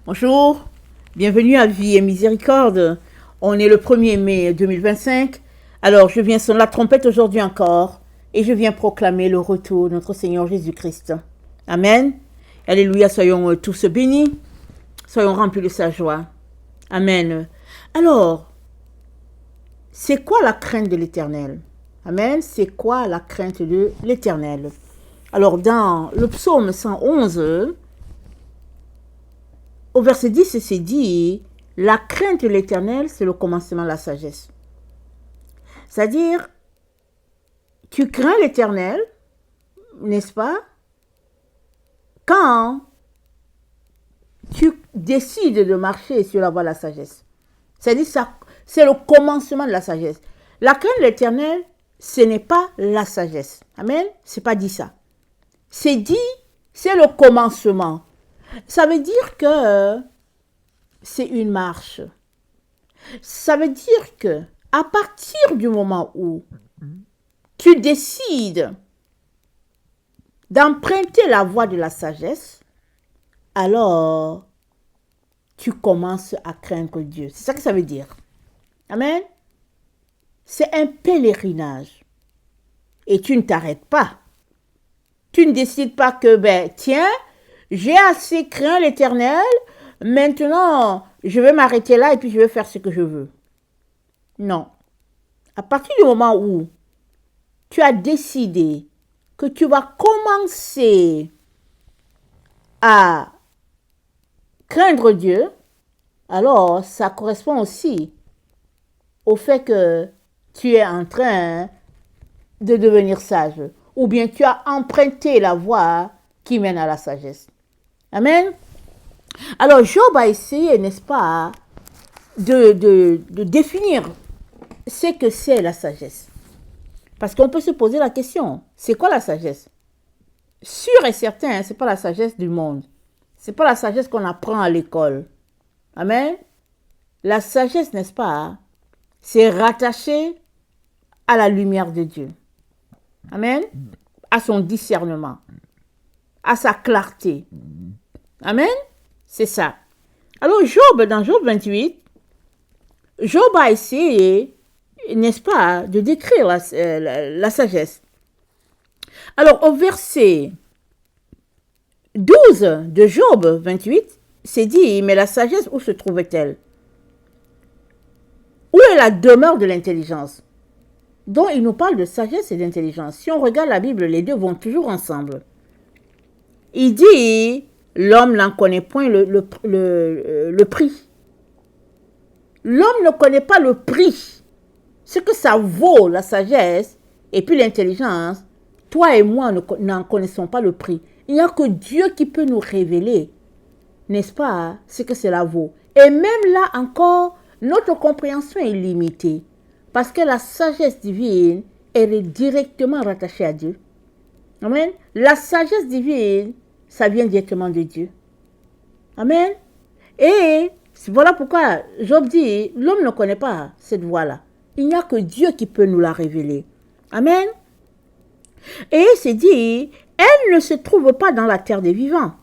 Bonjour, bienvenue à Vie et Miséricorde. On est le 1er mai 2025. Alors, je viens sonner la trompette aujourd'hui encore et je viens proclamer le retour de notre Seigneur Jésus-Christ. Amen. Alléluia, soyons tous bénis, soyons remplis de sa joie. Amen. Alors, c'est quoi la crainte de l'Éternel? Amen. C'est quoi la crainte de l'Éternel? Alors, dans le psaume 111, au verset 10, c'est dit, la crainte de l'Éternel, c'est le commencement de la sagesse. C'est-à-dire, tu crains l'Éternel, n'est-ce pas, quand tu décides de marcher sur la voie de la sagesse. C'est-à-dire, c'est le commencement de la sagesse. La crainte de l'Éternel, ce n'est pas la sagesse. Amen. C'est pas dit ça. C'est dit, c'est le commencement. Ça veut dire que c'est une marche. Ça veut dire que à partir du moment où tu décides d'emprunter la voie de la sagesse, alors tu commences à craindre Dieu. C'est ça que ça veut dire. Amen. C'est un pèlerinage. Et tu ne t'arrêtes pas. Tu ne décides pas que, tiens, j'ai assez craint l'Éternel, maintenant, je vais m'arrêter là et puis je vais faire ce que je veux. Non. À partir du moment où tu as décidé que tu vas commencer à craindre Dieu, alors ça correspond aussi au fait que tu es en train de devenir sage, ou bien tu as emprunté la voie qui mène à la sagesse. Amen. Alors Job a essayé, n'est-ce pas, de définir ce que c'est la sagesse. Parce qu'on peut se poser la question, c'est quoi la sagesse? Sûr et certain, ce n'est pas la sagesse du monde. Ce n'est pas la sagesse qu'on apprend à l'école. Amen. La sagesse, n'est-ce pas, c'est rattaché à la lumière de Dieu. Amen. À son discernement, à sa clarté. Amen. C'est ça. Alors Job, dans Job 28, Job a essayé, n'est-ce pas, de décrire la sagesse. Alors au verset 12 de Job 28, c'est dit, mais la sagesse, où se trouvait-elle? Où est la demeure de l'intelligence? Donc il nous parle de sagesse et d'intelligence. Si on regarde la Bible, les deux vont toujours ensemble. Il dit, l'homme n'en connaît point le prix. L'homme ne connaît pas le prix. Ce que ça vaut, la sagesse, et puis l'intelligence, toi et moi n'en connaissons pas le prix. Il n'y a que Dieu qui peut nous révéler, n'est-ce pas, ce que cela vaut. Et même là encore, notre compréhension est limitée. Parce que la sagesse divine, elle est directement rattachée à Dieu. Amen. La sagesse divine, ça vient directement de Dieu. Amen. Et voilà pourquoi Job dit, l'homme ne connaît pas cette voie-là. Il n'y a que Dieu qui peut nous la révéler. Amen. Et c'est dit, elle ne se trouve pas dans la terre des vivants.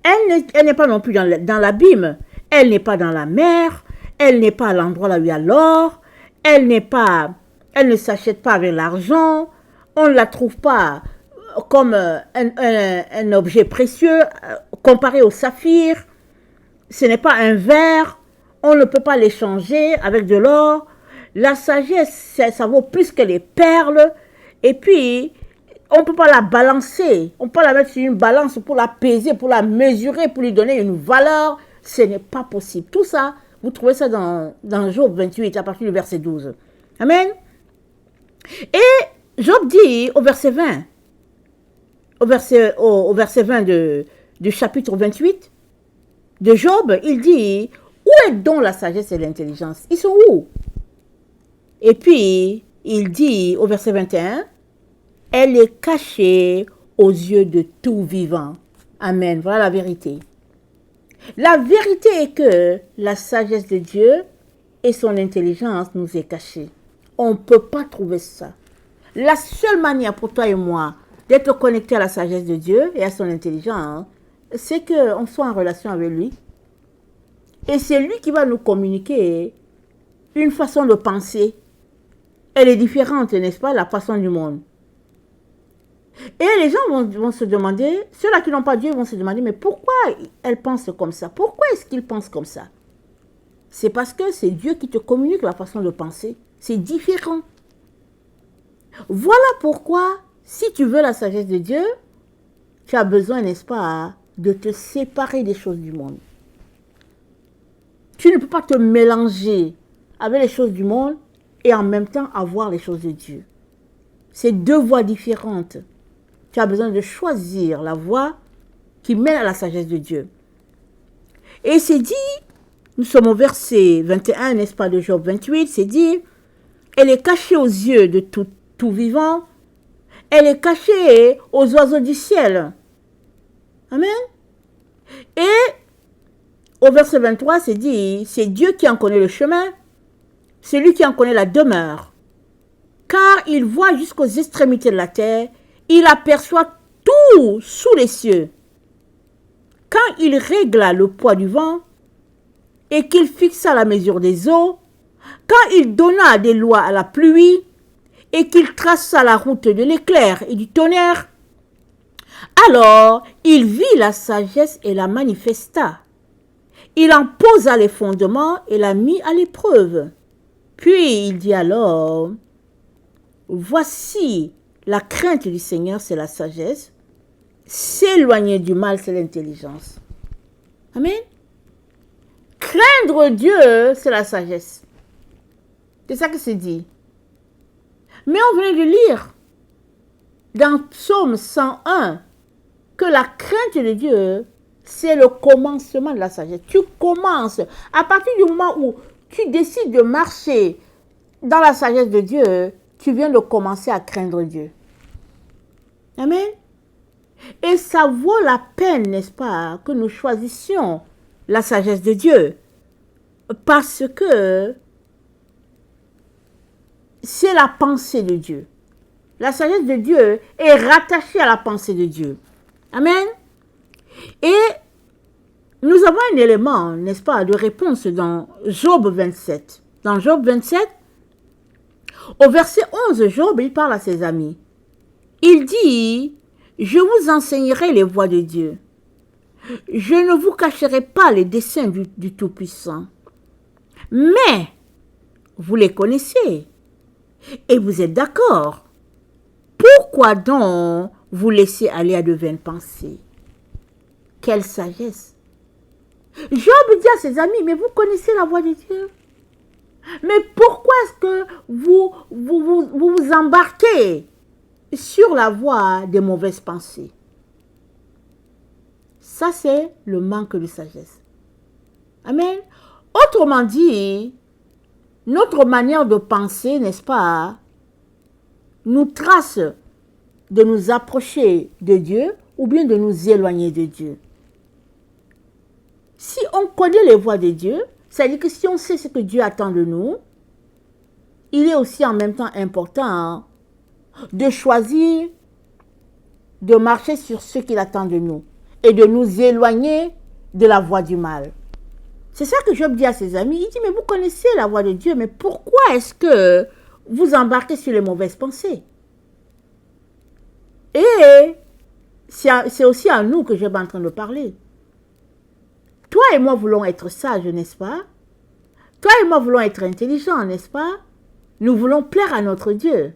Elle n'est pas non plus dans l'abîme. Elle n'est pas dans la mer. Elle n'est pas à l'endroit là où il y a l'or. Elle ne s'achète pas avec l'argent. On ne la trouve pas comme un objet précieux comparé au saphir. Ce n'est pas un verre. On ne peut pas l'échanger avec de l'or. La sagesse, ça vaut plus que les perles. Et puis, on ne peut pas la balancer. On peut la mettre sur une balance pour la peser, pour la mesurer, pour lui donner une valeur. Ce n'est pas possible. Tout ça, vous trouvez ça dans Job 28, à partir du verset 12. Amen. Et Job dit au verset 20, au verset 20 du chapitre 28 de Job, il dit, où est donc la sagesse et l'intelligence? Ils sont où? Et puis, il dit au verset 21, elle est cachée aux yeux de tout vivant. Amen. Voilà la vérité. La vérité est que la sagesse de Dieu et son intelligence nous est cachée. On ne peut pas trouver ça. La seule manière pour toi et moi d'être connectés à la sagesse de Dieu et à son intelligence, c'est qu'on soit en relation avec lui. Et c'est lui qui va nous communiquer une façon de penser. Elle est différente, n'est-ce pas, la façon du monde. Et les gens vont se demander, ceux-là qui n'ont pas Dieu vont se demander, mais pourquoi elle pense comme ça? Pourquoi est-ce qu'ils pensent comme ça? C'est parce que c'est Dieu qui te communique la façon de penser. C'est différent. Voilà pourquoi, si tu veux la sagesse de Dieu, tu as besoin, n'est-ce pas, de te séparer des choses du monde. Tu ne peux pas te mélanger avec les choses du monde et en même temps avoir les choses de Dieu. C'est deux voies différentes. Tu as besoin de choisir la voie qui mène à la sagesse de Dieu. Et c'est dit, nous sommes au verset 21, n'est-ce pas, de Job 28, c'est dit, elle est cachée aux yeux de tout vivant, elle est cachée aux oiseaux du ciel. Amen. Et au verset 23, c'est dit, c'est Dieu qui en connaît le chemin, c'est lui qui en connaît la demeure. Car il voit jusqu'aux extrémités de la terre, il aperçoit tout sous les cieux. Quand il régla le poids du vent, et qu'il fixa la mesure des eaux, quand il donna des lois à la pluie, et qu'il traça la route de l'éclair et du tonnerre, alors il vit la sagesse et la manifesta. Il en posa les fondements et la mit à l'épreuve. Puis il dit alors, voici la crainte du Seigneur, c'est la sagesse. S'éloigner du mal, c'est l'intelligence. Amen. Craindre Dieu, c'est la sagesse. C'est ça que c'est dit. Mais on venait de lire dans Psaume 101 que la crainte de Dieu, c'est le commencement de la sagesse. Tu commences, à partir du moment où tu décides de marcher dans la sagesse de Dieu, tu viens de commencer à craindre Dieu. Amen. Et ça vaut la peine, n'est-ce pas, que nous choisissions la sagesse de Dieu. Parce que c'est la pensée de Dieu. La sagesse de Dieu est rattachée à la pensée de Dieu. Amen. Et nous avons un élément, n'est-ce pas, de réponse dans Job 27. Dans Job 27, au verset 11, Job, il parle à ses amis. Il dit, je vous enseignerai les voies de Dieu. Je ne vous cacherai pas les desseins du Tout-Puissant. Mais, vous les connaissez. Et vous êtes d'accord. Pourquoi donc vous laissez aller à de vaines pensées? Quelle sagesse! Job dit à ses amis, mais vous connaissez la voie de Dieu. Mais pourquoi est-ce que vous embarquez sur la voie des mauvaises pensées? Ça, c'est le manque de sagesse. Amen. Autrement dit, notre manière de penser, n'est-ce pas, nous trace de nous approcher de Dieu ou bien de nous éloigner de Dieu. Si on connaît les voies de Dieu, c'est-à-dire que si on sait ce que Dieu attend de nous, il est aussi en même temps important de choisir de marcher sur ce qu'il attend de nous et de nous éloigner de la voie du mal. C'est ça que Job dit à ses amis. Il dit, mais vous connaissez la voie de Dieu, mais pourquoi est-ce que vous embarquez sur les mauvaises pensées? Et c'est aussi à nous que Job est en train de parler. Toi et moi voulons être sages, n'est-ce pas? Toi et moi voulons être intelligents, n'est-ce pas? Nous voulons plaire à notre Dieu.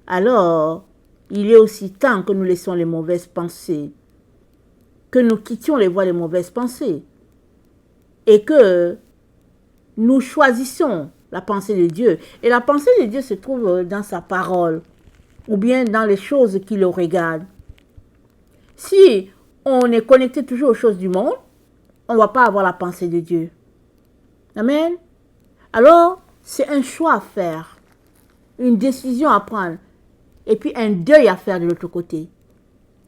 Alors, il est aussi temps que nous laissions les mauvaises pensées, que nous quittions les voies des mauvaises pensées et que nous choisissons la pensée de Dieu. Et la pensée de Dieu se trouve dans sa parole ou bien dans les choses qui le regardent. Si on est connecté toujours aux choses du monde, on ne va pas avoir la pensée de Dieu. Amen. Alors, c'est un choix à faire, une décision à prendre, et puis un deuil à faire de l'autre côté.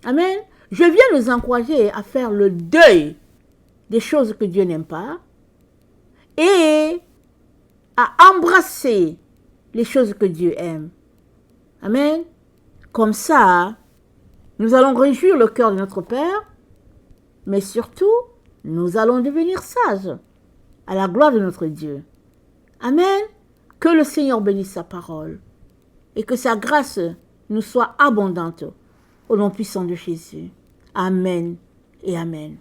Amen. Je viens nous encourager à faire le deuil des choses que Dieu n'aime pas et à embrasser les choses que Dieu aime. Amen. Comme ça, nous allons réjouir le cœur de notre Père mais surtout, nous allons devenir sages, à la gloire de notre Dieu. Amen. Que le Seigneur bénisse sa parole et que sa grâce nous soit abondante au nom puissant de Jésus. Amen et Amen.